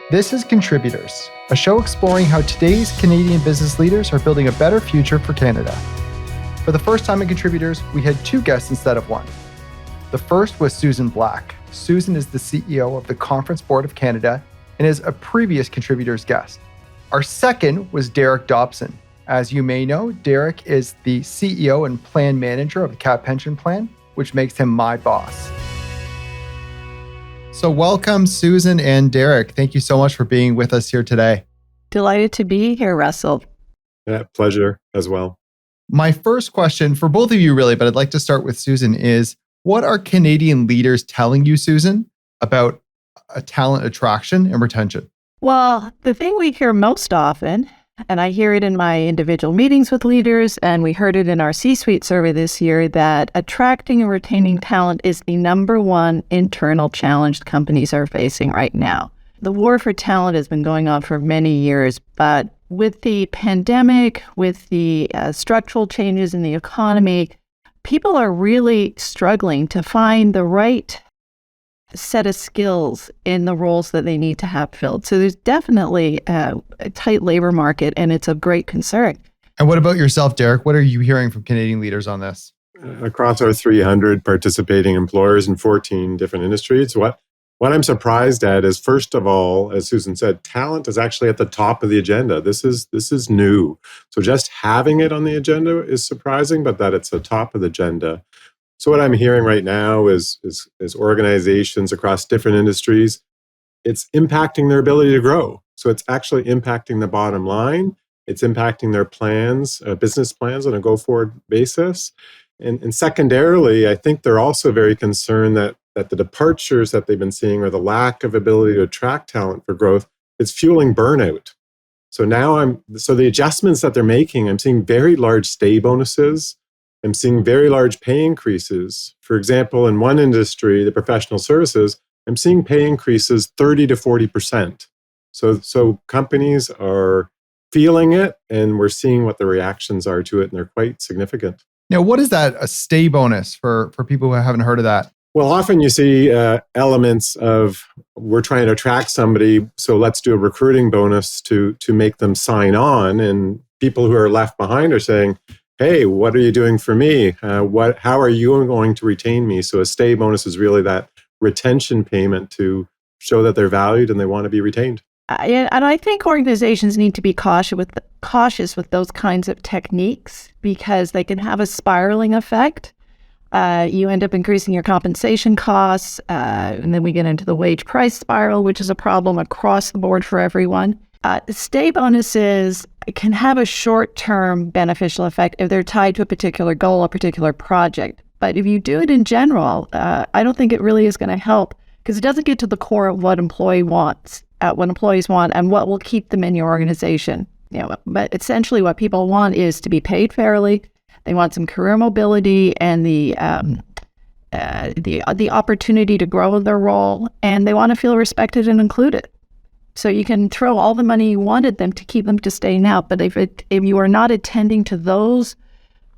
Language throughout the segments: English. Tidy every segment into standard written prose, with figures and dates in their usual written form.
This is Contributors, a show exploring how today's Canadian business leaders are building a better future for Canada. For the first time in Contributors, we had two guests instead of one. The first was Susan Black. Susan is the CEO of the Conference Board of Canada and is a previous Contributors guest. Our second was Derek Dobson. As you may know, Derek is the CEO and plan manager of the CAAT pension plan, which makes him my boss. So welcome, Susan and Derek. Thank you so much for being with us here today. Delighted to be here, Russell. Yeah, pleasure as well. My first question for both of you really, but I'd like to start with Susan, is what are Canadian leaders telling you, Susan, about talent attraction and retention? Well, the thing we hear most often, and I hear it in my individual meetings with leaders, and we heard it in our C-suite survey this year, that attracting and retaining talent is the number one internal challenge companies are facing right now. The war for talent has been going on for many years, but with the pandemic, with the structural changes in the economy, people are really struggling to find the right set of skills in the roles that they need to have filled. So there's definitely a tight labor market, and it's of great concern. And what about yourself, Derek? What are you hearing from Canadian leaders on this? Across our 300 participating employers in 14 different industries, what I'm surprised at is, first of all, as Susan said, talent is actually at the top of the agenda. This is new. So just having it on the agenda is surprising, but that it's the top of the agenda. So what I'm hearing right now is organizations across different industries, it's impacting their ability to grow. So it's actually impacting the bottom line. It's impacting their plans, business plans on a go-forward basis. And secondarily, I think they're also very concerned that the departures that they've been seeing, or the lack of ability to attract talent for growth, is fueling burnout. So now the adjustments that they're making, I'm seeing very large stay bonuses. I'm seeing very large pay increases. For example, in one industry, the professional services, I'm seeing pay increases 30 to 40%. So companies are feeling it, and we're seeing what the reactions are to it, and they're quite significant. Now, what is that, a stay bonus for people who haven't heard of that? Well, often you see elements of, we're trying to attract somebody, so let's do a recruiting bonus to make them sign on. And people who are left behind are saying, hey, what are you doing for me? How are you going to retain me? So a stay bonus is really that retention payment to show that they're valued and they want to be retained. And I think organizations need to be cautious with those kinds of techniques, because they can have a spiraling effect. You end up increasing your compensation costs, and then we get into the wage price spiral, which is a problem across the board for everyone. Stay bonuses can have a short-term beneficial effect if they're tied to a particular goal, a particular project. But if you do it in general, I don't think it really is going to help, because it doesn't get to the core of what employees want, and what will keep them in your organization. But essentially, what people want is to be paid fairly. They want some career mobility and the opportunity to grow in their role, and they want to feel respected and included. So you can throw all the money you wanted them to keep them to staying out, but if you are not attending to those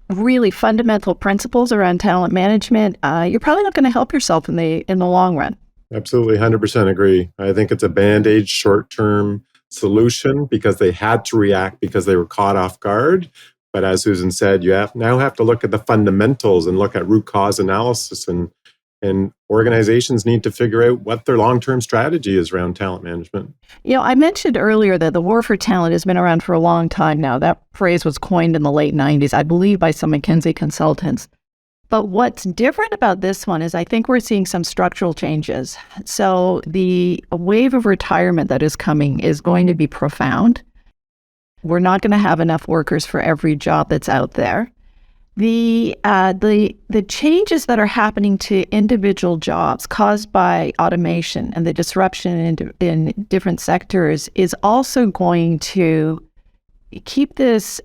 really fundamental principles around talent management, you're probably not going to help yourself in the long run. Absolutely, 100% agree. I think it's a band-aid short-term solution because they had to react because they were caught off guard. But as Susan said, you now have to look at the fundamentals and look at root cause analysis, and organizations need to figure out what their long-term strategy is around talent management. I mentioned earlier that the war for talent has been around for a long time now. That phrase was coined in the late 90s, I believe, by some McKinsey consultants. But what's different about this one is I think we're seeing some structural changes. So the wave of retirement that is coming is going to be profound. We're not going to have enough workers for every job that's out there. The changes that are happening to individual jobs caused by automation and the disruption in different sectors is also going to keep this,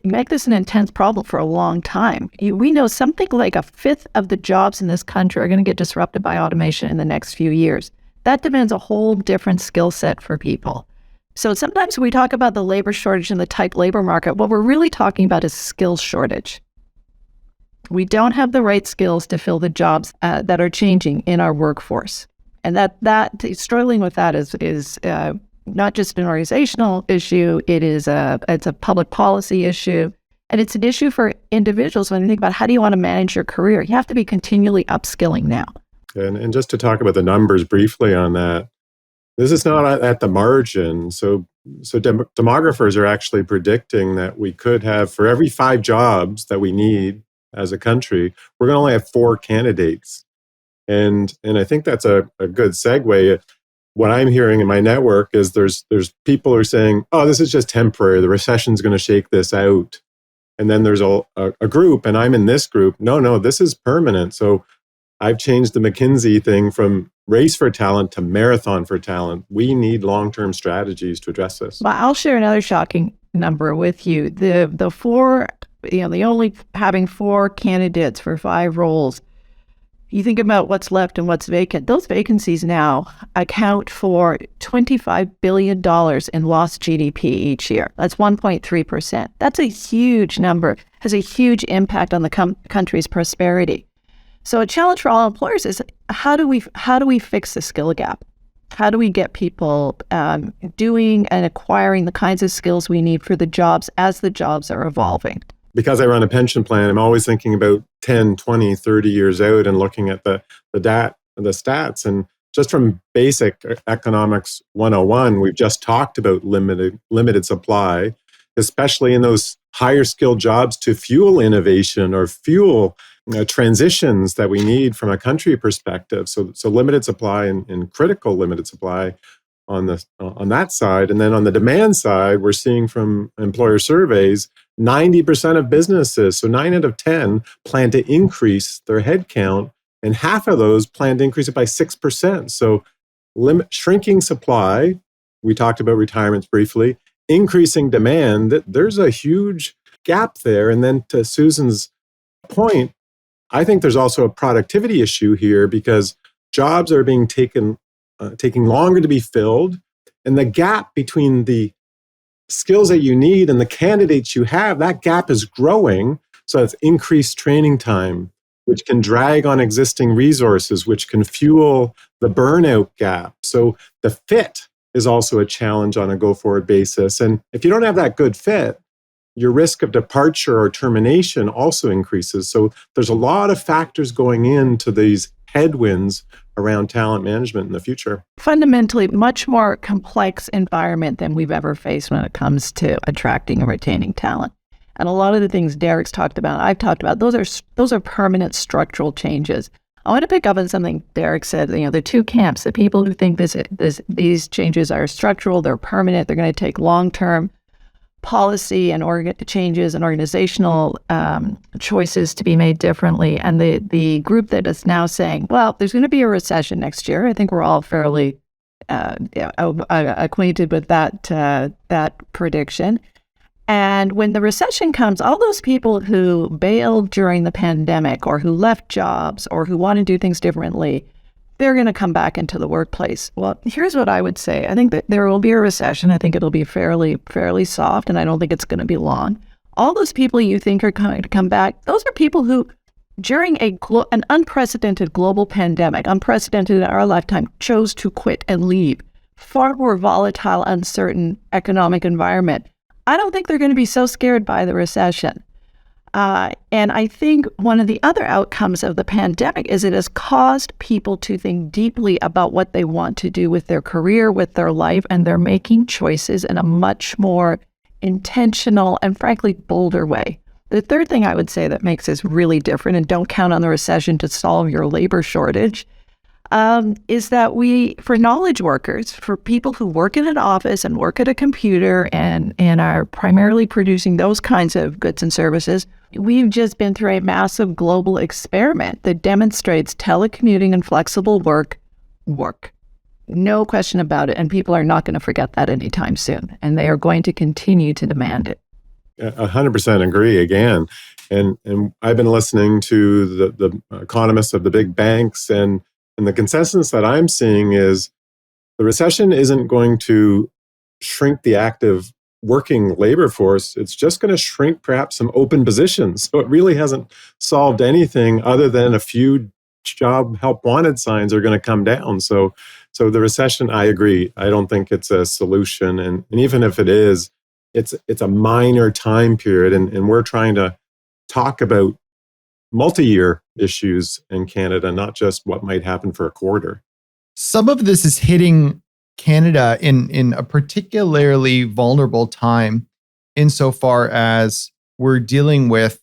make this an intense problem for a long time. We know something like a fifth of the jobs in this country are going to get disrupted by automation in the next few years. That demands a whole different skill set for people. So sometimes when we talk about the labor shortage and the tight labor market, what we're really talking about is skills shortage. We don't have the right skills to fill the jobs that are changing in our workforce. And that struggling with that is not just an organizational issue. It's a public policy issue. And it's an issue for individuals when you think about how do you want to manage your career. You have to be continually upskilling now. And just to talk about the numbers briefly on that, this is not at the margin. So demographers are actually predicting that we could have, for every 5 jobs that we need as a country, we're going to only have 4 candidates. And I think that's a good segue. What I'm hearing in my network is there's people who are saying, oh, this is just temporary. The recession's going to shake this out. And then there's a group, and I'm in this group. No, this is permanent. So I've changed the McKinsey thing from race for talent to marathon for talent. We need long-term strategies to address this. Well, I'll share another shocking number with you. The 4, the only having 4 candidates for 5 roles. You think about what's left and what's vacant. Those vacancies now account for $25 billion in lost GDP each year. That's 1.3%. That's a huge number, has a huge impact on the country's prosperity. So a challenge for all employers is how do we fix the skill gap? How do we get people doing and acquiring the kinds of skills we need for the jobs as the jobs are evolving? Because I run a pension plan, I'm always thinking about 10, 20, 30 years out and looking at the stats. And just from basic economics 101, we've just talked about limited supply, especially in those higher skilled jobs to fuel innovation or fuel transitions that we need from a country perspective. So limited supply and critical limited supply on that side. And then on the demand side, we're seeing from employer surveys, 90% of businesses, so 9 out of 10, plan to increase their headcount, and half of those plan to increase it by 6%. So shrinking supply, we talked about retirements briefly, increasing demand, there's a huge gap there. And then to Susan's point, I think there's also a productivity issue here because jobs are being taking longer to be filled, and the gap between the skills that you need and the candidates you have, that gap is growing. So it's increased training time, which can drag on existing resources, which can fuel the burnout gap. So the fit is also a challenge on a go-forward basis. And if you don't have that good fit, your risk of departure or termination also increases. So there's a lot of factors going into these headwinds around talent management in the future. Fundamentally, much more complex environment than we've ever faced when it comes to attracting and retaining talent. And a lot of the things Derek's talked about, I've talked about, those are permanent structural changes. I want to pick up on something Derek said. There are 2 camps: the people who think these changes are structural, they're permanent, they're going to take long-term policy and changes and organizational choices to be made differently. And the group that is now saying, well, there's going to be a recession next year. I think we're all fairly acquainted with that prediction. And when the recession comes, all those people who bailed during the pandemic or who left jobs or who want to do things differently, they're going to come back into the workplace. Well, here's what I would say. I think that there will be a recession. I think it'll be fairly soft, and I don't think it's going to be long. All those people you think are going to come back, those are people who, during an unprecedented global pandemic, unprecedented in our lifetime, chose to quit and leave. Far more volatile, uncertain economic environment. I don't think they're going to be so scared by the recession. And I think one of the other outcomes of the pandemic is it has caused people to think deeply about what they want to do with their career, with their life, and they're making choices in a much more intentional and frankly bolder way. The third thing I would say that makes this really different, and don't count on the recession to solve your labor shortage, is that for knowledge workers, for people who work in an office and work at a computer and are primarily producing those kinds of goods and services, we've just been through a massive global experiment that demonstrates telecommuting and flexible work. No question about it. And people are not going to forget that anytime soon. And they are going to continue to demand it. 100% agree again. And I've been listening to the economists of the big banks, and the consensus that I'm seeing is the recession isn't going to shrink the active working labor force. It's just going to shrink perhaps some open positions. So it really hasn't solved anything other than a few job help wanted signs are going to come down. So the recession, I agree. I don't think it's a solution. And even if it is, it's a minor time period. And we're trying to talk about multi-year issues in Canada, not just what might happen for a quarter. Some of this is hitting Canada in a particularly vulnerable time insofar as we're dealing with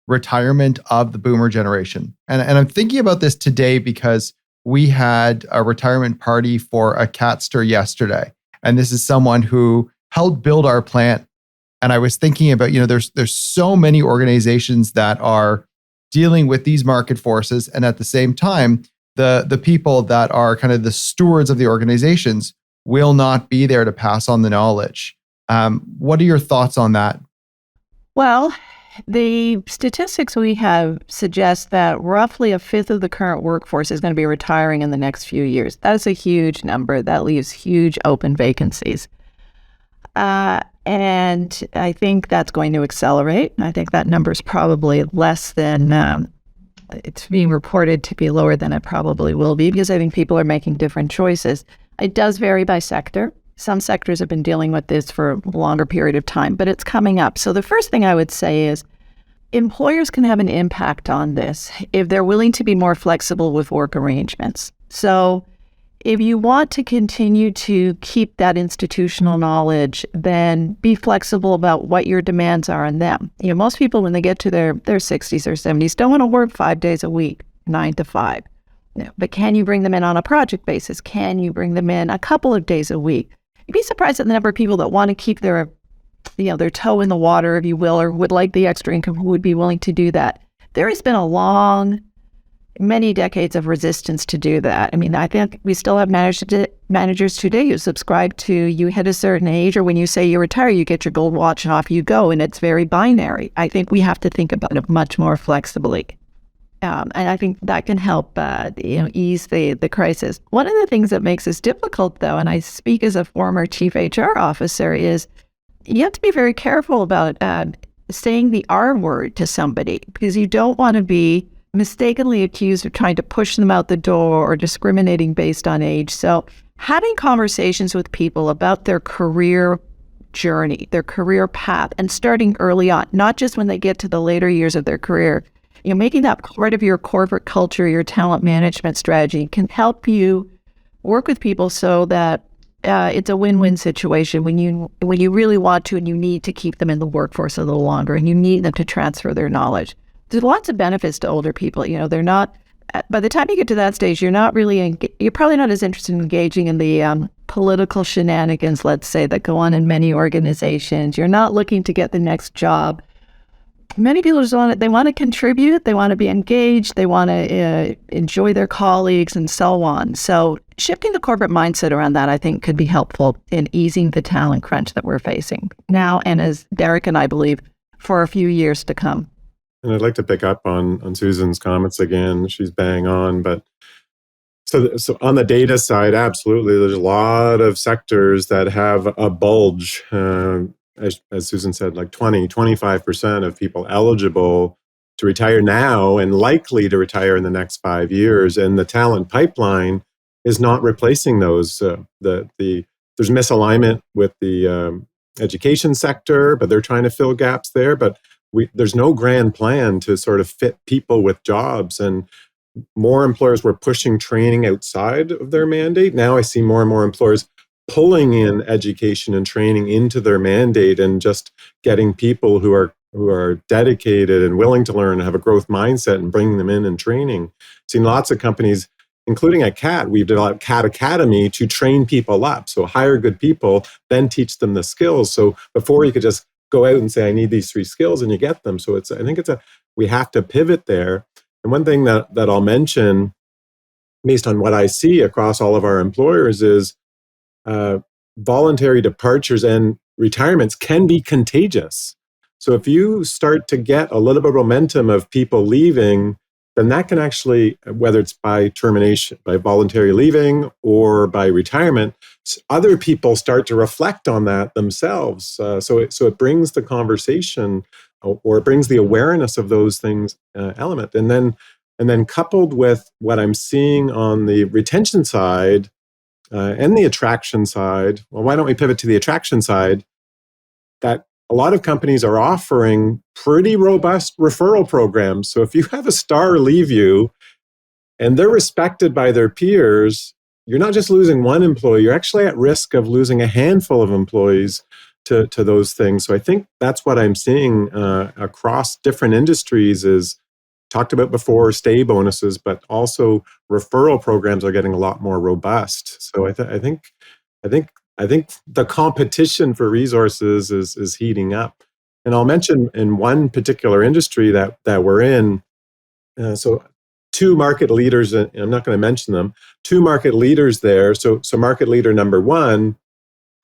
retirement of the boomer generation. And I'm thinking about this today because we had a retirement party for a catster yesterday. And this is someone who helped build our plant. And I was thinking about, there's so many organizations that are dealing with these market forces. And at the same time, the people that are kind of the stewards of the organizations will not be there to pass on the knowledge. What are your thoughts on that? Well, the statistics we have suggest that roughly a fifth of the current workforce is going to be retiring in the next few years. That is a huge number. That leaves huge open vacancies. And I think that's going to accelerate. I think that number is probably less than, it's being reported to be lower than it probably will be, because I think people are making different choices. It does vary by sector. Some sectors have been dealing with this for a longer period of time, but it's coming up. So the first thing I would say is employers can have an impact on this if they're willing to be more flexible with work arrangements. So if you want to continue to keep that institutional knowledge, then be flexible about what your demands are on them. Most people, when they get to their 60s or 70s, don't want to work 5 days a week, 9 to 5. But can you bring them in on a project basis? Can you bring them in a couple of days a week? You'd be surprised at the number of people that want to keep their toe in the water, if you will, or would like the extra income, who would be willing to do that. There has been many decades of resistance to do that. I think we still have managers today who subscribe to, you hit a certain age, or when you say you retire, you get your gold watch and off you go, and it's very binary. I think we have to think about it much more flexibly. And I think that can help ease the crisis. One of the things that makes this difficult, though, and I speak as a former chief HR officer, is you have to be very careful about saying the R word to somebody, because you don't want to be mistakenly accused of trying to push them out the door or discriminating based on age. So having conversations with people about their career journey, their career path, and starting early on, not just when they get to the later years of their career, making that part of your corporate culture, your talent management strategy, can help you work with people so that it's a win-win situation when you really want to and you need to keep them in the workforce a little longer and you need them to transfer their knowledge. There's lots of benefits to older people. They're not, by the time you get to that stage, you're probably not as interested in engaging in the political shenanigans, let's say, that go on in many organizations. You're not looking to get the next job. Many people just want to contribute, they want to be engaged, they want to enjoy their colleagues and so on. So shifting the corporate mindset around that, I think, could be helpful in easing the talent crunch that we're facing now, and as Derek and I believe, for a few years to come. And I'd like to pick up on Susan's comments again. She's bang on, but so on the data side, absolutely, there's a lot of sectors that have a bulge. As Susan said, like 25% of people eligible to retire now and likely to retire in the next 5 years. And the talent pipeline is not replacing those. There's misalignment with the education sector, but they're trying to fill gaps there. But there's no grand plan to sort of fit people with jobs. And more employers were pushing training outside of their mandate. Now I see more and more employers pulling in education and training into their mandate and just getting people who are dedicated and willing to learn and have a growth mindset and bringing them in and training. Seen lots of companies, including at CAAT, we've developed CAAT Academy to train people up. So hire good people, then teach them the skills. So before you could just go out and say, I need these 3 skills, and you get them. So we have to pivot there. And one thing that I'll mention, based on what I see across all of our employers, is voluntary departures and retirements can be contagious. So if you start to get a little bit of momentum of people leaving, then that can actually, whether it's by termination, by voluntary leaving, or by retirement, other people start to reflect on that themselves. So it brings the conversation, or it brings the awareness of those things element. And then And then coupled with what I'm seeing on the retention side and the attraction side, well, why don't we pivot to the attraction side? That a lot of companies are offering pretty robust referral programs. So if you have a star leave you and they're respected by their peers, you're not just losing one employee, you're actually at risk of losing a handful of employees to those things. So I think that's what I'm seeing across different industries is talked about before, stay bonuses, but also referral programs are getting a lot more robust. So I think the competition for resources is heating up. And I'll mention in one particular industry that we're in, so two market leaders, and I'm not going to mention them, two market leaders there. So market leader number one,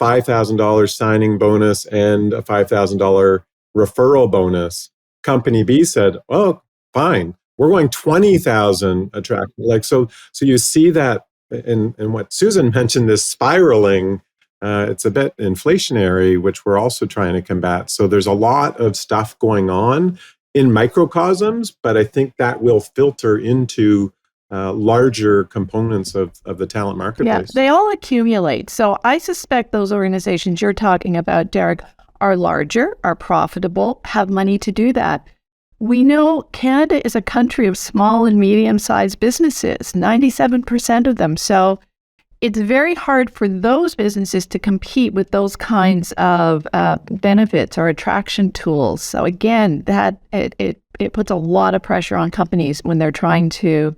$5,000 signing bonus and a $5,000 referral bonus. Company B said, "Oh, fine, we're going 20,000 attract." So you see that in what Susan mentioned, this spiraling. It's a bit inflationary, which we're also trying to combat. So there's a lot of stuff going on in microcosms, but I think that will filter into larger components of the talent marketplace. Yeah, they all accumulate. So I suspect those organizations you're talking about, Derek, are larger, are profitable, have money to do that. We know Canada is a country of small and medium-sized businesses, 97% of them. So it's very hard for those businesses to compete with those kinds of benefits or attraction tools. So again, that it puts a lot of pressure on companies when they're trying to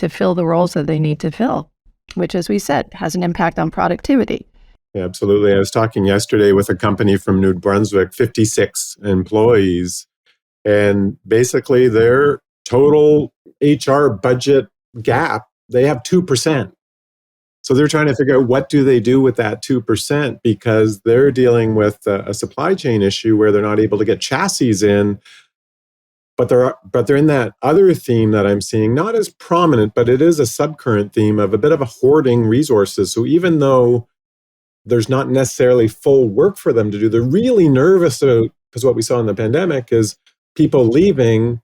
fill the roles that they need to fill, which, as we said, has an impact on productivity. Yeah, absolutely. I was talking yesterday with a company from New Brunswick, 56 employees, and basically their total HR budget gap, they have 2%. So they're trying to figure out what do they do with that 2% because they're dealing with a supply chain issue where they're not able to get chassis in. But they're in that other theme that I'm seeing, not as prominent, but it is a subcurrent theme of a bit of a hoarding resources. So even though there's not necessarily full work for them to do, they're really nervous about, because what we saw in the pandemic is people leaving.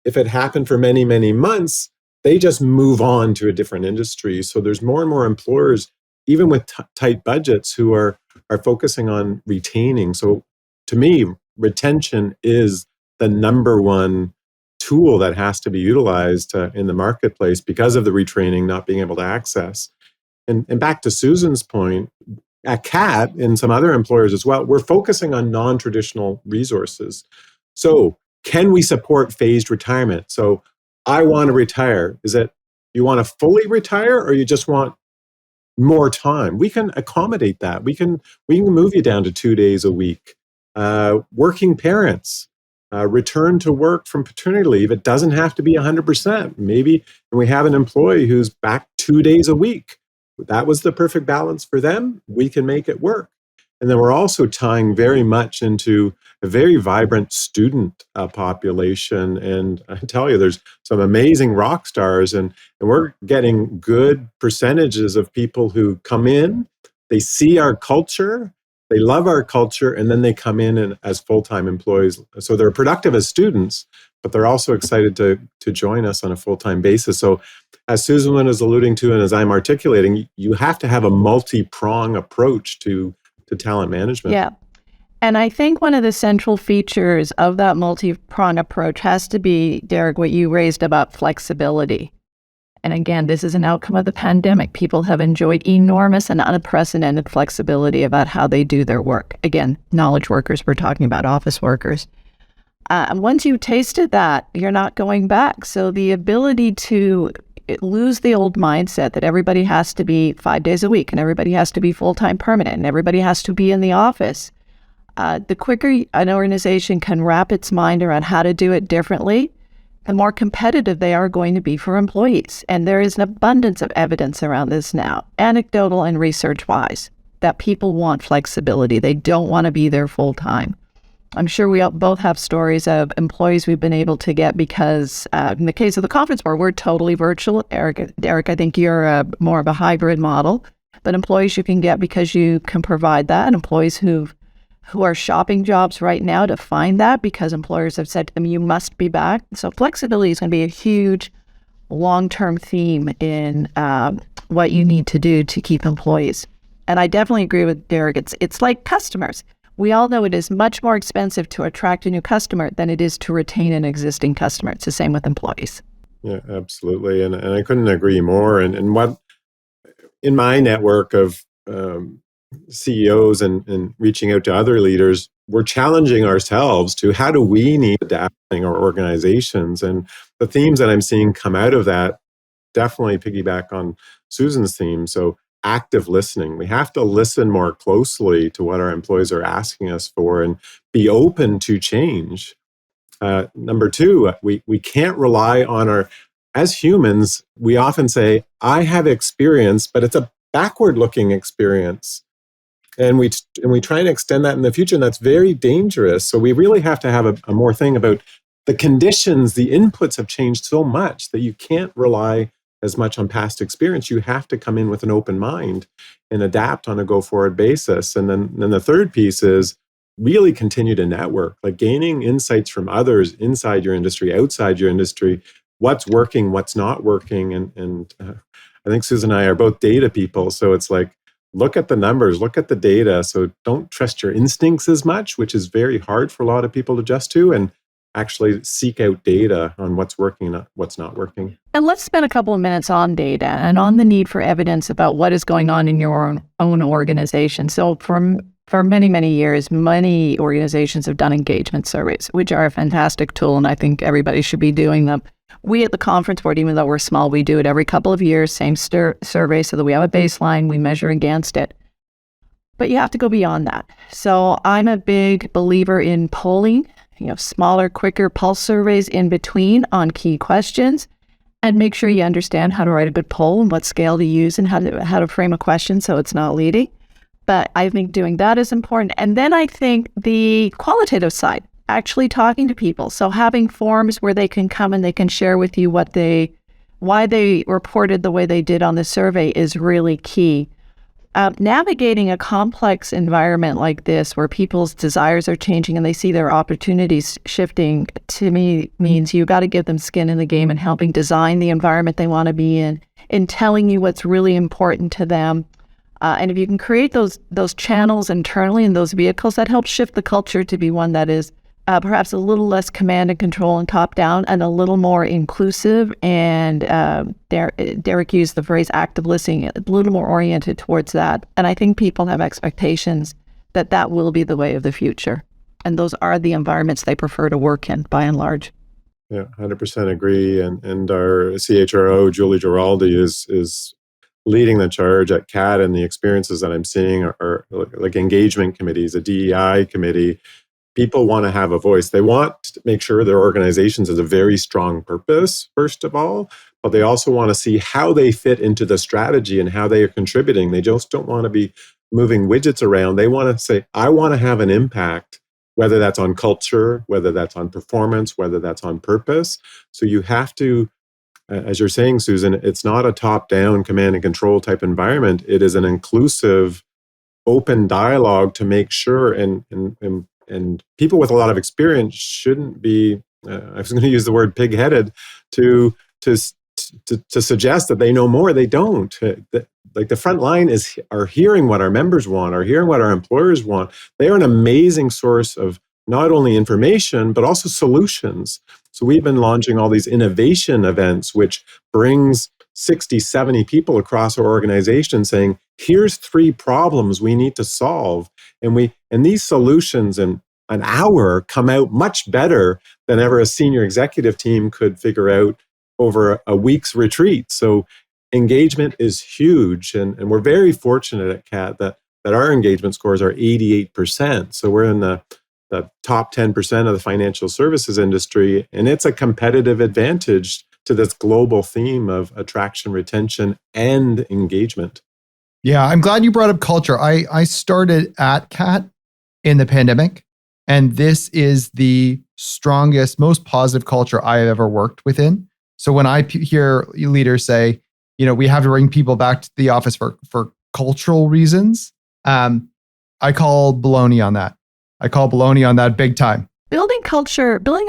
If it happened for many, many months, they just move on to a different industry. So there's more and more employers, even with tight budgets, who are focusing on retaining. So to me, retention is the number one tool that has to be utilized in the marketplace because of the retraining not being able to access. And back to Susan's point, at CAAT and some other employers as well, we're focusing on non-traditional resources. So can we support phased retirement? So I want to retire. Is it you want to fully retire or you just want more time? We can accommodate that. We can move you down to 2 days a week. Working parents, return to work from paternity leave. It doesn't have to be 100%. Maybe when we have an employee who's back 2 days a week, that was the perfect balance for them. We can make it work. And then we're also tying very much into a very vibrant student population. And I tell you, there's some amazing rock stars, and we're getting good percentages of people who come in, they see our culture, they love our culture, and then they come in as full-time employees. So they're productive as students, but they're also excited to join us on a full-time basis. So as Susan was alluding to, and as I'm articulating, you have to have a multi-prong approach to talent management. Yeah. And I think one of the central features of that multi-prong approach has to be, Derek, what you raised about flexibility. And again, this is an outcome of the pandemic. People have enjoyed enormous and unprecedented flexibility about how they do their work. Again, knowledge workers, we're talking about office workers. And once you've tasted that, you're not going back. So the ability to lose the old mindset that everybody has to be 5 days a week and everybody has to be full-time permanent and everybody has to be in the office. The quicker an organization can wrap its mind around how to do it differently, the more competitive they are going to be for employees. And there is an abundance of evidence around this now, anecdotal and research-wise, that people want flexibility. They don't want to be there full-time. I'm sure we both have stories of employees we've been able to get because in the case of the conference board, we're totally virtual. Derek, I think you're more of a hybrid model, but employees you can get because you can provide that. Employees who are shopping jobs right now to find that because employers have said to them, you must be back. So flexibility is going to be a huge long-term theme in what you need to do to keep employees. And I definitely agree with Derek. It's like customers. We all know it is much more expensive to attract a new customer than it is to retain an existing customer. It's the same with employees. Yeah, absolutely. And I couldn't agree more. And what in my network of CEOs and reaching out to other leaders, we're challenging ourselves to how do we need adapting our organizations? And the themes that I'm seeing come out of that definitely piggyback on Susan's theme. So active listening. We have to listen more closely to what our employees are asking us for and be open to change. Number two, we can't rely on as humans, we often say, I have experience, but it's a backward-looking experience. And we try and extend that in the future, and that's very dangerous. So we really have to have a more thing about the conditions, the inputs have changed so much that you can't rely as much on past experience. You have to come in with an open mind and adapt on a go-forward basis. And then the third piece is really continue to network, like gaining insights from others inside your industry, outside your industry, what's working, what's not working. And I think Susan and I are both data people. So it's like, look at the numbers, look at the data. So don't trust your instincts as much, which is very hard for a lot of people to adjust to, and actually seek out data on what's working and what's not working. And let's spend a couple of minutes on data and on the need for evidence about what is going on in your own organization. So for many, many years, many organizations have done engagement surveys, which are a fantastic tool, and I think everybody should be doing them. We at the Conference Board, even though we're small, we do it every couple of years, same survey, so that we have a baseline, we measure against it. But you have to go beyond that. So I'm a big believer in polling, smaller, quicker pulse surveys in between on key questions, and make sure you understand how to write a good poll and what scale to use and how to frame a question so it's not leading. But I think doing that is important. And then I think the qualitative side, actually talking to people. So having forums where they can come and they can share with you why they reported the way they did on the survey is really key. Navigating a complex environment like this where people's desires are changing and they see their opportunities shifting, to me means you got to give them skin in the game and helping design the environment they want to be in telling you what's really important to them. And if you can create those channels internally and those vehicles, that helps shift the culture to be one that is perhaps a little less command and control and top down and a little more inclusive. And Derek used the phrase active listening, a little more oriented towards that. And I think people have expectations that will be the way of the future. And those are the environments they prefer to work in, by and large. Yeah, 100% agree. And our CHRO, Julie Giraldi, is leading the charge at CAAT, and the experiences that I'm seeing are like engagement committees, a DEI committee. People want to have a voice. They want to make sure their organizations has a very strong purpose, first of all, but they also want to see how they fit into the strategy and how they are contributing. They just don't want to be moving widgets around. They want to say, I want to have an impact, whether that's on culture, whether that's on performance, whether that's on purpose. So you have to, as you're saying, Susan, it's not a top-down command and control type environment. It is an inclusive, open dialogue to make sure and people with a lot of experience shouldn't be, I was going to use the word pig-headed, to suggest that they know more. They don't. Like the front line are hearing what our members want, are hearing what our employers want. They are an amazing source of not only information, but also solutions. So we've been launching all these innovation events, which brings 60, 70 people across our organization saying, here's 3 problems we need to solve. And these solutions in an hour come out much better than ever a senior executive team could figure out over a week's retreat. So engagement is huge. And we're very fortunate at CAAT that our engagement scores are 88%. So we're in the top 10% of the financial services industry. And it's a competitive advantage to this global theme of attraction, retention, and engagement. Yeah, I'm glad you brought up culture. I started at CAAT in the pandemic, and this is the strongest, most positive culture I have ever worked within. So when I hear leaders say, we have to bring people back to the office for cultural reasons, I call baloney on that. I call baloney on that big time. Building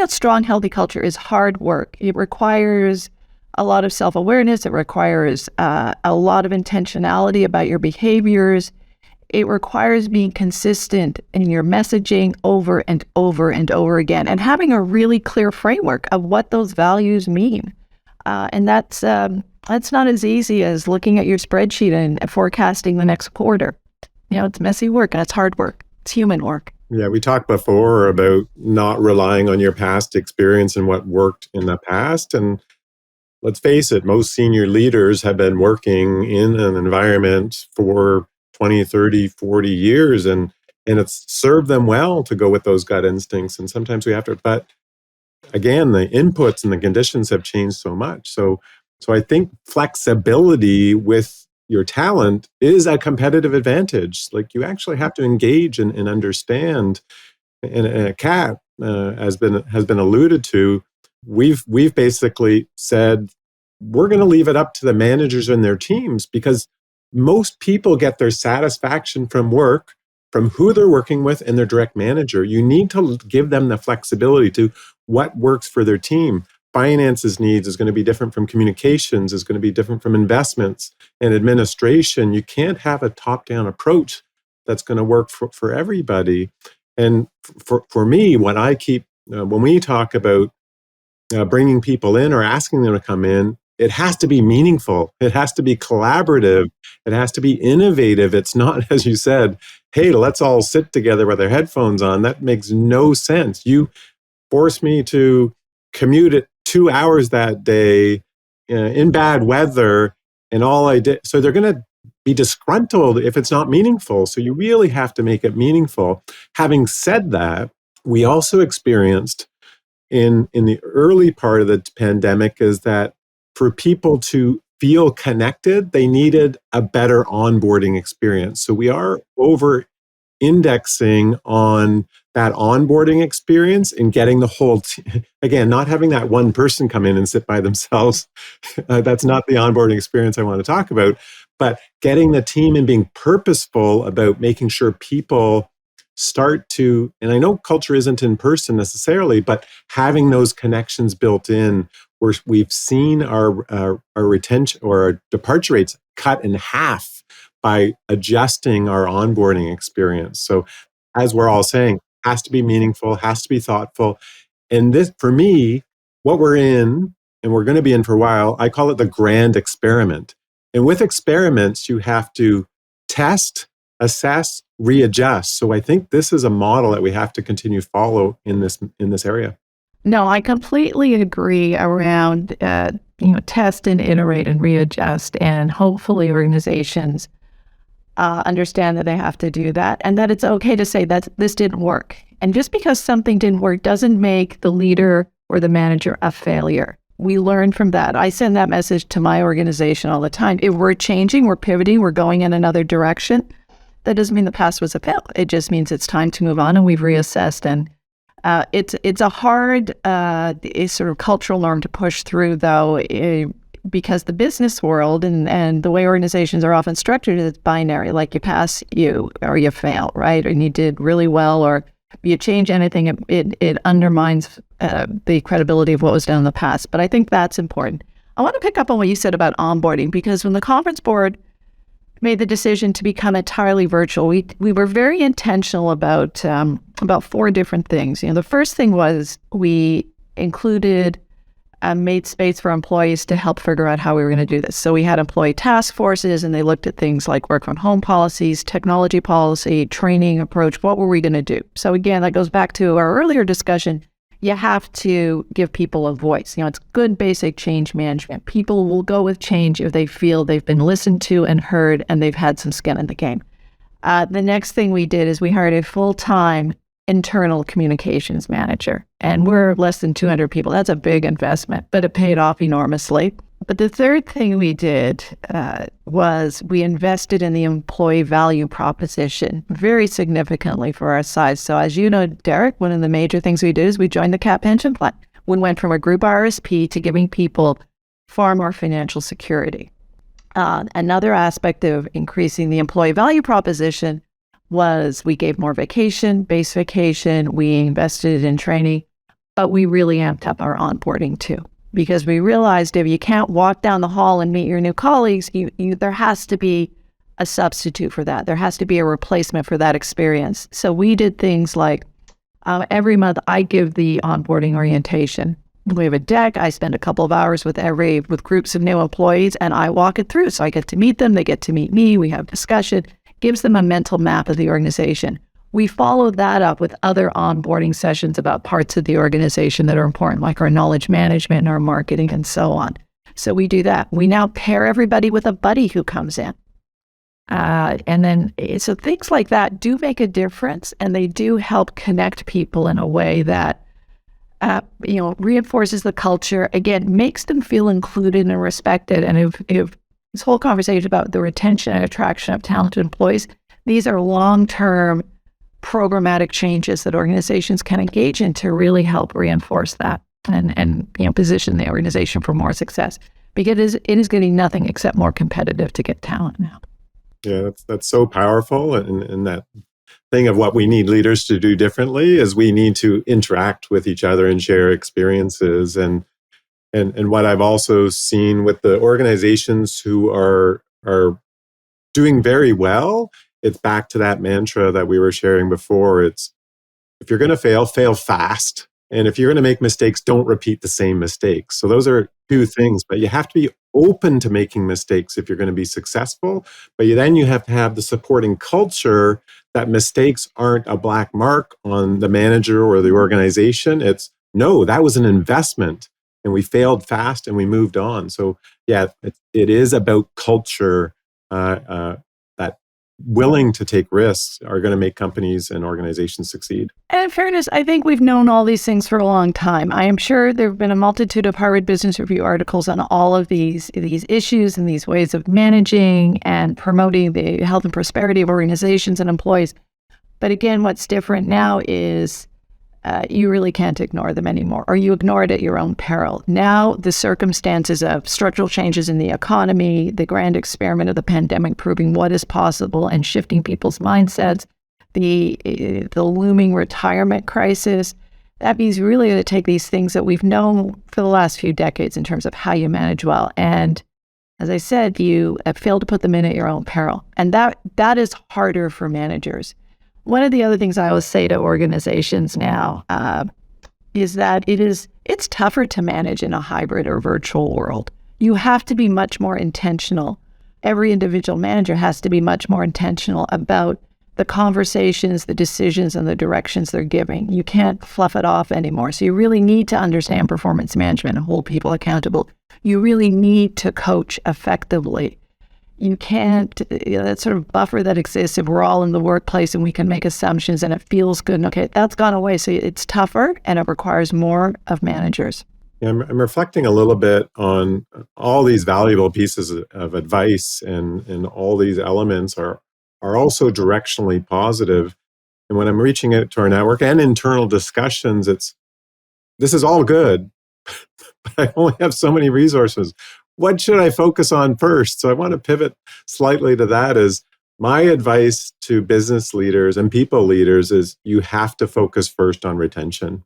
a strong, healthy culture is hard work. It requires a lot of self-awareness. It requires a lot of intentionality about your behaviors. It requires being consistent in your messaging over and over and over again, and having a really clear framework of what those values mean. And that's not as easy as looking at your spreadsheet and forecasting the next quarter. It's messy work and it's hard work. It's human work. Yeah, we talked before about not relying on your past experience and what worked in the past. And let's face it, most senior leaders have been working in an environment for 20, 30, 40 years, and it's served them well to go with those gut instincts. And sometimes we have to, but again, the inputs and the conditions have changed so much. So I think flexibility with your talent is a competitive advantage. Like, you actually have to engage and understand. And CAAT has been alluded to. We've basically said we're going to leave it up to the managers and their teams, because most people get their satisfaction from work from who they're working with and their direct manager. You need to give them the flexibility to what works for their team. Finances needs is going to be different from communications, is going to be different from investments and administration. You can't have a top-down approach that's going to work for everybody. And for me, when we talk about bringing people in or asking them to come in, it has to be meaningful. It has to be collaborative. It has to be innovative. It's not, as you said, hey, let's all sit together with our headphones on. That makes no sense. You force me to commute at 2 hours that day in bad weather, and all I did. So they're going to be disgruntled if it's not meaningful. So you really have to make it meaningful. Having said that, we also experienced in the early part of the pandemic is that for people to feel connected, they needed a better onboarding experience. So we are over indexing on that onboarding experience and getting the whole again, not having that one person come in and sit by themselves. That's not the onboarding experience I want to talk about, but getting the team and being purposeful about making sure people start to, and I know culture isn't in person necessarily, but having those connections built in, where we've seen our retention or our departure rates cut in half by adjusting our onboarding experience. So as we're all saying, has to be meaningful, has to be thoughtful. And this, for me, what we're in, and we're going to be in for a while, I call it the grand experiment. And with experiments, you have to test, assess, readjust. So I think this is a model that we have to continue to follow in this area. No, I completely agree around, test and iterate and readjust, and hopefully organizations understand that they have to do that, and that it's okay to say that this didn't work. And just because something didn't work doesn't make the leader or the manager a failure. We learn from that. I send that message to my organization all the time. If we're changing, we're pivoting, we're going in another direction, that doesn't mean the past was a fail. It just means it's time to move on, and we've reassessed. And it's a hard sort of cultural norm to push through, though, because the business world and the way organizations are often structured is binary. Like, you pass, or you fail, right? And you did really well, or if you change anything, it undermines the credibility of what was done in the past. But I think that's important. I want to pick up on what you said about onboarding, because when the conference board made the decision to become entirely virtual, we were very intentional about 4 different things. The first thing was we included made space for employees to help figure out how we were going to do this. So we had employee task forces, and they looked at things like work from home policies, technology policy, training approach. What were we going to do? So again, that goes back to our earlier discussion. You have to give people a voice. It's good basic change management. People will go with change if they feel they've been listened to and heard, and they've had some skin in the game. The next thing we did is we hired a full-time internal communications manager, and we're less than 200 people. That's a big investment, but it paid off enormously. But the third thing we did was we invested in the employee value proposition very significantly for our size. So as you know, Derek, one of the major things we did is we joined the CAAT pension plan. We went from a group RSP to giving people far more financial security. Another aspect of increasing the employee value proposition was we gave more vacation, base vacation, we invested in training, but we really amped up our onboarding too. because we realized if you can't walk down the hall and meet your new colleagues, there has to be a substitute for that. There has to be a replacement for that experience. So we did things like every month I give the onboarding orientation. We have a deck. I spend a couple of hours with groups of new employees, and I walk it through. So I get to meet them. They get to meet me. We have discussion. Gives them a mental map of the organization. We follow that up with other onboarding sessions about parts of the organization that are important, like our knowledge management and our marketing and so on. So we do that. We now pair everybody with a buddy who comes in. So things like that do make a difference, and they do help connect people in a way that reinforces the culture, again, makes them feel included and respected. And if this whole conversation about the retention and attraction of talented employees, these are long-term programmatic changes that organizations can engage in to really help reinforce that and position the organization for more success. Because it is getting nothing except more competitive to get talent now. Yeah, that's so powerful. And that thing of what we need leaders to do differently is we need to interact with each other and share experiences. And what I've also seen with the organizations who are doing very well, it's back to that mantra that we were sharing before. It's, if you're going to fail fast. And if you're going to make mistakes, don't repeat the same mistakes. So those are two things, but you have to be open to making mistakes if you're going to be successful. But then you have to have the supporting culture that mistakes aren't a black mark on the manager or the organization. It's, no, that was an investment and we failed fast and we moved on. So yeah, it is about culture that willing to take risks are going to make companies and organizations succeed. And in fairness, I think we've known all these things for a long time. I am sure there have been a multitude of Harvard Business Review articles on all of these issues and these ways of managing and promoting the health and prosperity of organizations and employees. But again, what's different now is you really can't ignore them anymore, or you ignore it at your own peril. Now, the circumstances of structural changes in the economy, the grand experiment of the pandemic proving what is possible and shifting people's mindsets, the looming retirement crisis, that means really to take these things that we've known for the last few decades in terms of how you manage well. And as I said, you have failed to put them in at your own peril. And that is harder for managers. One of the other things I always say to organizations now is that it's tougher to manage in a hybrid or virtual world. You have to be much more intentional. Every individual manager has to be much more intentional about the conversations, the decisions, and the directions they're giving. You can't fluff it off anymore. So you really need to understand performance management and hold people accountable. You really need to coach effectively. You can't, that sort of buffer that exists if we're all in the workplace and we can make assumptions and it feels good. And okay, that's gone away. So it's tougher and it requires more of managers. Yeah, I'm reflecting a little bit on all these valuable pieces of advice, and all these elements are also directionally positive. And when I'm reaching out to our network and internal discussions, this is all good, but I only have so many resources. What should I focus on first? So I want to pivot slightly to that. As my advice to business leaders and people leaders is you have to focus first on retention.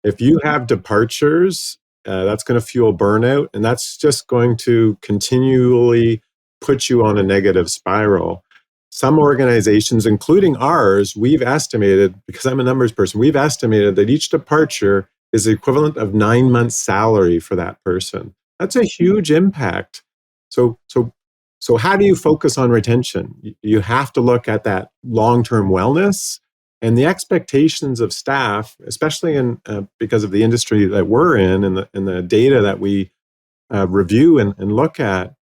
If you have departures, that's going to fuel burnout, and that's just going to continually put you on a negative spiral. Some organizations, including ours, we've estimated, because I'm a numbers person, we've estimated that each departure is the equivalent of 9 months' salary for that person. That's a huge impact. So how do you focus on retention? You have to look at that long-term wellness and the expectations of staff, especially because of the industry that we're in and the data that we review and look at.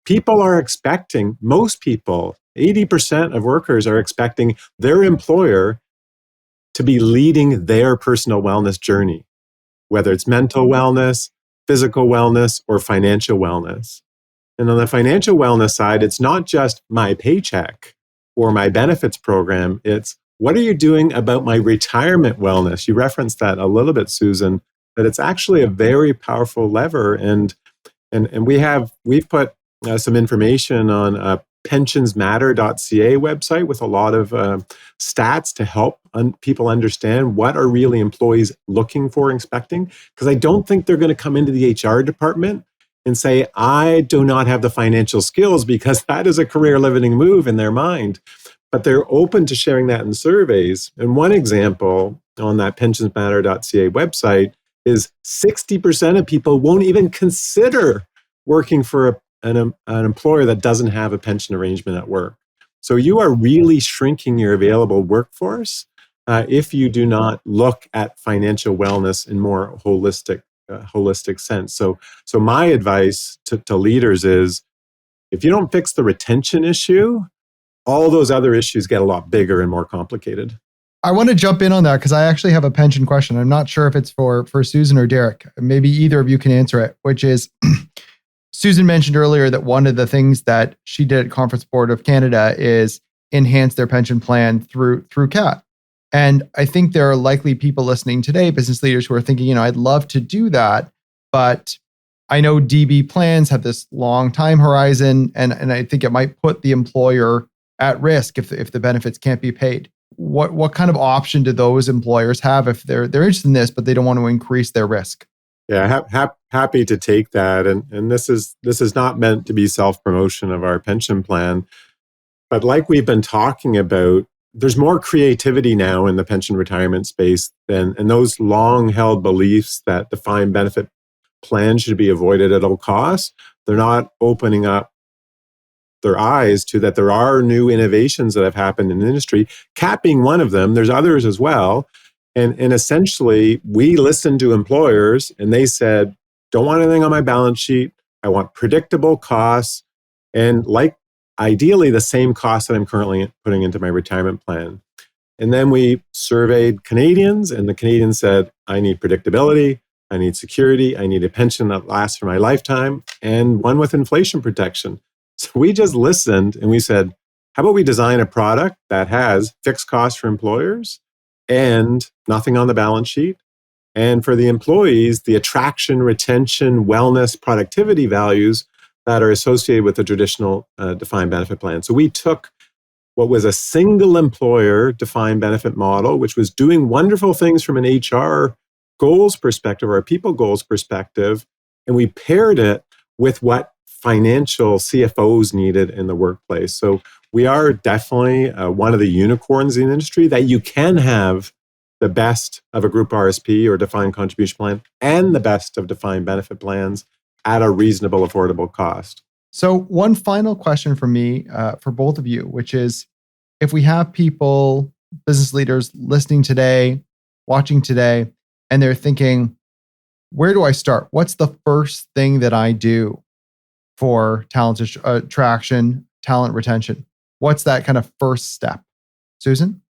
People are expecting, most people, 80% of workers are expecting their employer to be leading their personal wellness journey, whether it's mental wellness, physical wellness, or financial wellness. And on the financial wellness side, it's not just my paycheck or my benefits program. It's, what are you doing about my retirement wellness? You referenced that a little bit, Susan, but it's actually a very powerful lever. And we've put some information on pensionsmatter.ca website with a lot of stats to help people understand what are really employees looking for, expecting. Because I don't think they're going to come into the HR department and say, I do not have the financial skills, because that is a career limiting move in their mind. But they're open to sharing that in surveys. And one example on that pensionsmatter.ca website is 60% of people won't even consider working for an employer that doesn't have a pension arrangement at work. So you are really shrinking your available workforce if you do not look at financial wellness in more holistic sense. So my advice to leaders is, if you don't fix the retention issue, all those other issues get a lot bigger and more complicated. I want to jump in on that because I actually have a pension question. I'm not sure if it's for Susan or Derek. Maybe either of you can answer it, which is, Susan mentioned earlier that one of the things that she did at Conference Board of Canada is enhance their pension plan through CAAT. And I think there are likely people listening today, business leaders, who are thinking, I'd love to do that, but I know DB plans have this long time horizon, and I think it might put the employer at risk if the benefits can't be paid. What kind of option do those employers have if they're interested in this, but they don't want to increase their risk? Yeah, happy to take that. And this is not meant to be self-promotion of our pension plan. But like we've been talking about, there's more creativity now in the pension retirement space and those long-held beliefs that defined benefit plans should be avoided at all costs. They're not opening up their eyes to that there are new innovations that have happened in the industry, CAAT being one of them. There's others as well. And essentially, we listened to employers and they said, don't want anything on my balance sheet. I want predictable costs and ideally the same costs that I'm currently putting into my retirement plan. And then we surveyed Canadians, and the Canadians said, I need predictability, I need security, I need a pension that lasts for my lifetime, and one with inflation protection. So we just listened and we said, how about we design a product that has fixed costs for employers and nothing on the balance sheet? And for the employees, the attraction, retention, wellness, productivity values that are associated with the traditional defined benefit plan. So we took what was a single employer defined benefit model, which was doing wonderful things from an HR goals perspective or a people goals perspective, and we paired it with what financial CFOs needed in the workplace. So we are definitely one of the unicorns in the industry that you can have the best of a group RSP or defined contribution plan and the best of defined benefit plans at a reasonable, affordable cost. So one final question from me for both of you, which is, if we have people, business leaders listening today, watching today, and they're thinking, where do I start? What's the first thing that I do for talent attraction, talent retention? What's that kind of first step? Susan?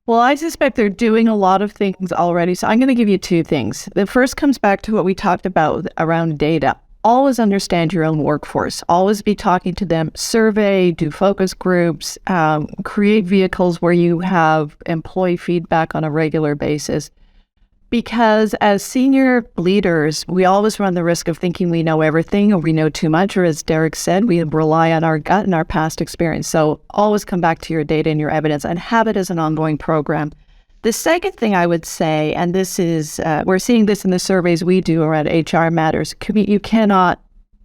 Well, I suspect they're doing a lot of things already. So I'm going to give you two things. The first comes back to what we talked about around data. Always understand your own workforce. Always be talking to them. Survey, do focus groups, create vehicles where you have employee feedback on a regular basis. Because as senior leaders, we always run the risk of thinking we know everything or we know too much, or as Derek said, we rely on our gut and our past experience. So always come back to your data and your evidence and have it as an ongoing program. The second thing I would say, and this is, we're seeing this in the surveys we do around HR matters, you cannot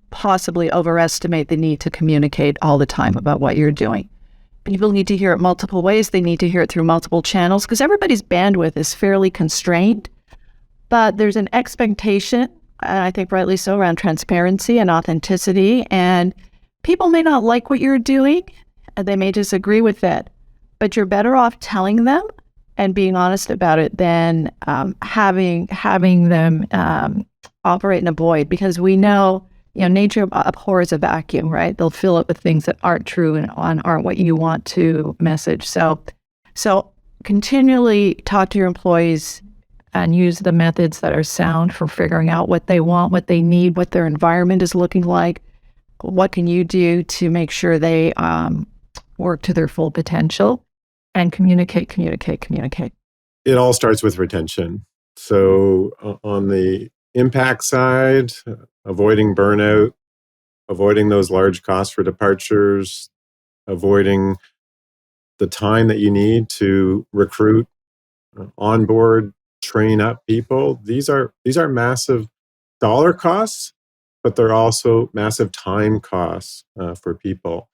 possibly overestimate the need to communicate all the time about what you're doing. People need to hear it multiple ways. They need to hear it through multiple channels because everybody's bandwidth is fairly constrained. But there's an expectation, and I think rightly so, around transparency and authenticity. And people may not like what you're doing, and they may disagree with it. But you're better off telling them and being honest about it than having them operate in a void. Because we know, nature abhors a vacuum, right? They'll fill it with things that aren't true and aren't what you want to message. So continually talk to your employees and use the methods that are sound for figuring out what they want, what they need, what their environment is looking like. What can you do to make sure they work to their full potential? And communicate. It all starts with retention. So on the impact side, avoiding burnout, avoiding those large costs for departures, avoiding the time that you need to recruit, onboard, train up people. These are massive dollar costs, but they're also massive time costs for people.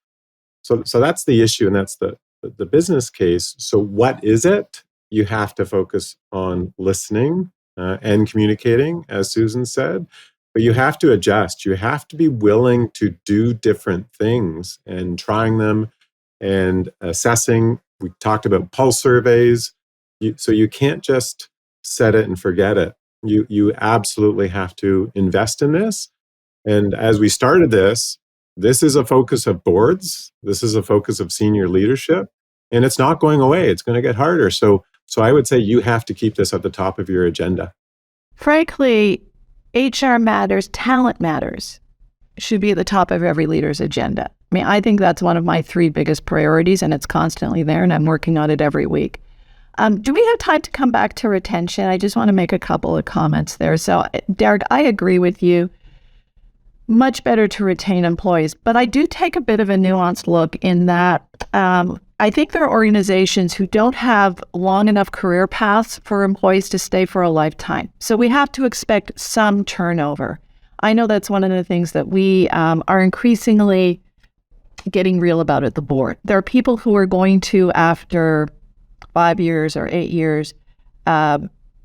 So that's the issue, and that's the business case. So what is it? You have to focus on listening and communicating, as Susan said, but you have to adjust. You have to be willing to do different things and trying them and assessing. We talked about pulse surveys. So you can't just set it and forget it. You absolutely have to invest in this. And as we started this is a focus of boards. This is a focus of senior leadership, and it's not going away. It's going to get harder. So I would say you have to keep this at the top of your agenda. Frankly, HR matters, talent matters should be at the top of every leader's agenda. I mean, I think that's one of my 3 biggest priorities, and it's constantly there, and I'm working on it every week. Do we have time to come back to retention? I just want to make a couple of comments there. So, Derek, I agree with you. Much better to retain employees, but I do take a bit of a nuanced look in that I think there are organizations who don't have long enough career paths for employees to stay for a lifetime. So we have to expect some turnover. I know that's one of the things that we are increasingly getting real about at the board. There are people who are going to, after 5 years or 8 years,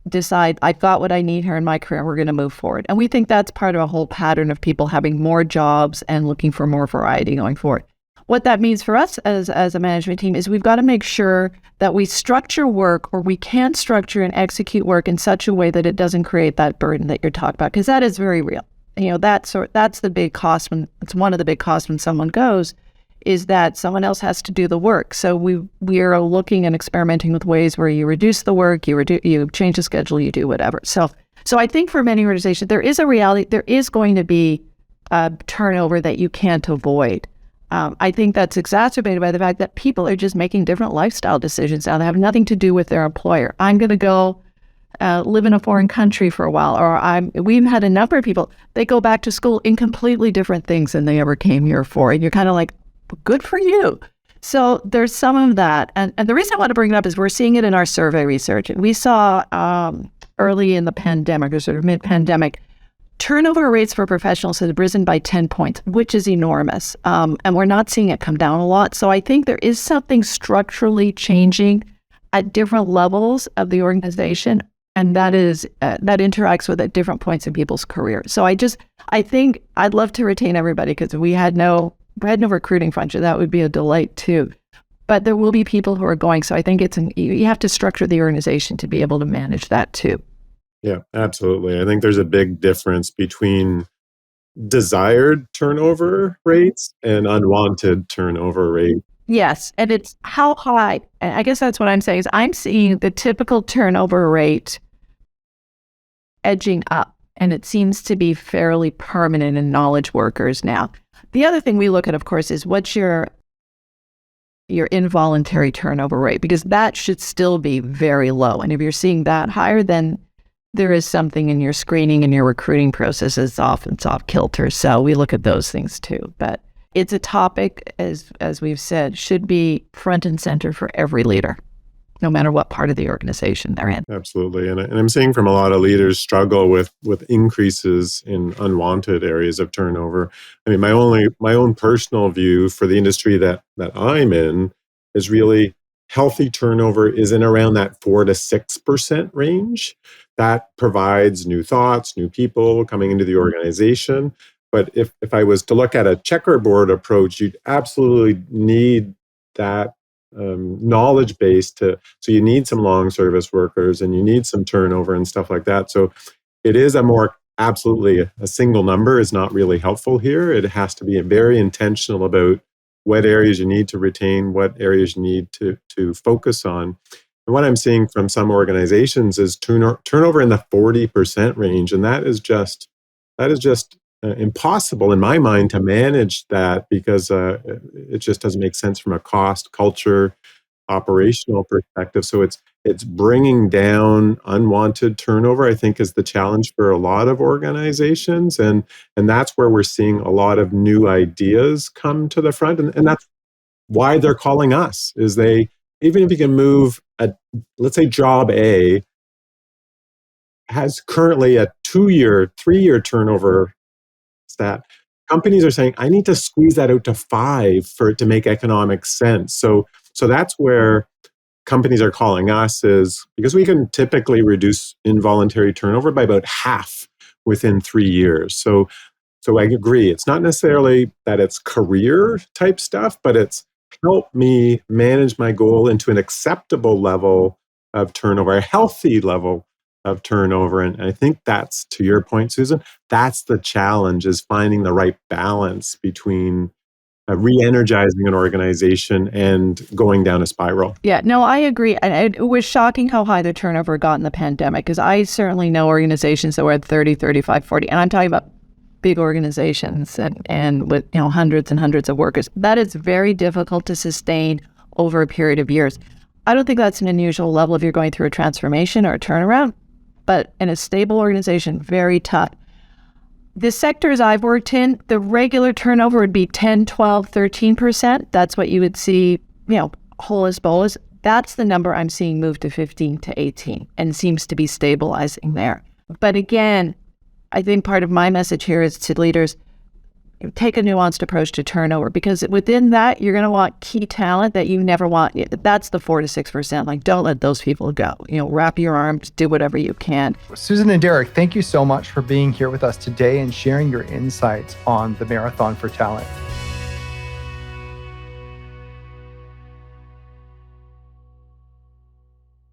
decide, I've got what I need here in my career, we're going to move forward. And we think that's part of a whole pattern of people having more jobs and looking for more variety going forward. What that means for us as a management team is we've got to make sure that we structure work, or we can structure and execute work in such a way that it doesn't create that burden that you're talking about, because that is very real. That's the big cost it's one of the big costs when someone goes, is that someone else has to do the work. So we are looking and experimenting with ways where you reduce the work, you change the schedule, you do whatever. So I think for many organizations, there is a reality, there is going to be turnover that you can't avoid. I think that's exacerbated by the fact that people are just making different lifestyle decisions now that have nothing to do with their employer. I'm going to go live in a foreign country for a while, or we've had a number of people, they go back to school in completely different things than they ever came here for. And you're kind of like, good for you. So there's some of that. And the reason I want to bring it up is we're seeing it in our survey research. We saw early in the pandemic, or sort of mid-pandemic, turnover rates for professionals have risen by 10 points, which is enormous. And we're not seeing it come down a lot. So I think there is something structurally changing at different levels of the organization. And that interacts with at different points in people's careers. So I think I'd love to retain everybody, because we had no recruiting function. That would be a delight too. But there will be people who are going. So I think you have to structure the organization to be able to manage that too. Yeah, absolutely. I think there's a big difference between desired turnover rates and unwanted turnover rates. Yes. And it's how high. And I guess that's what I'm saying is I'm seeing the typical turnover rate edging up. And it seems to be fairly permanent in knowledge workers now. The other thing we look at, of course, is what's your involuntary turnover rate, because that should still be very low. And if you're seeing that higher, then there is something in your screening and your recruiting process is off kilter. So we look at those things too. But it's a topic, as we've said, should be front and center for every leader, no matter what part of the organization they're in. Absolutely. And I'm seeing from a lot of leaders struggle with increases in unwanted areas of turnover. I mean, my own personal view for the industry that I'm in is really healthy turnover is in around that 4 to 6% range. That provides new thoughts, new people coming into the organization. But if I was to look at a checkerboard approach, you'd absolutely need that knowledge base so you need some long service workers and you need some turnover and stuff like that. So it is absolutely a single number is not really helpful here. It has to be very intentional about what areas you need to retain, what areas you need to focus on. And what I'm seeing from some organizations is turnover in the 40% range, and that is just impossible in my mind to manage that, because it just doesn't make sense from a cost, culture, operational perspective. So it's bringing down unwanted turnover, I think, is the challenge for a lot of organizations, and that's where we're seeing a lot of new ideas come to the front, and why they're calling us is even if you can move let's say job A has currently a 2-year, 3-year turnover stat. Companies are saying, I need to squeeze that out to 5 for it to make economic sense. So that's where companies are calling us, is because we can typically reduce involuntary turnover by about half within 3 years. So I agree. It's not necessarily that it's career type stuff, but it's help me manage my goal into an acceptable level of turnover, a healthy level of turnover. And I think that's, to your point, Susan, that's the challenge, is finding the right balance between re-energizing an organization and going down a spiral. Yeah, no, I agree. And it was shocking how high the turnover got in the pandemic, because I certainly know organizations that were at 30, 35, 40, and I'm talking about big organizations and with hundreds and hundreds of workers. That is very difficult to sustain over a period of years. I don't think that's an unusual level if you're going through a transformation or a turnaround, but in a stable organization, very tough. The sectors I've worked in, the regular turnover would be 10, 12, 13%. That's what you would see, whole as bolas. That's the number I'm seeing move to 15 to 18 and seems to be stabilizing there. But again, I think part of my message here is to leaders, take a nuanced approach to turnover, because within that, you're going to want key talent that you never want. That's the 4 to 6%. Like, don't let those people go. Wrap your arms, do whatever you can. Susan and Derek, thank you so much for being here with us today and sharing your insights on the Marathon for Talent.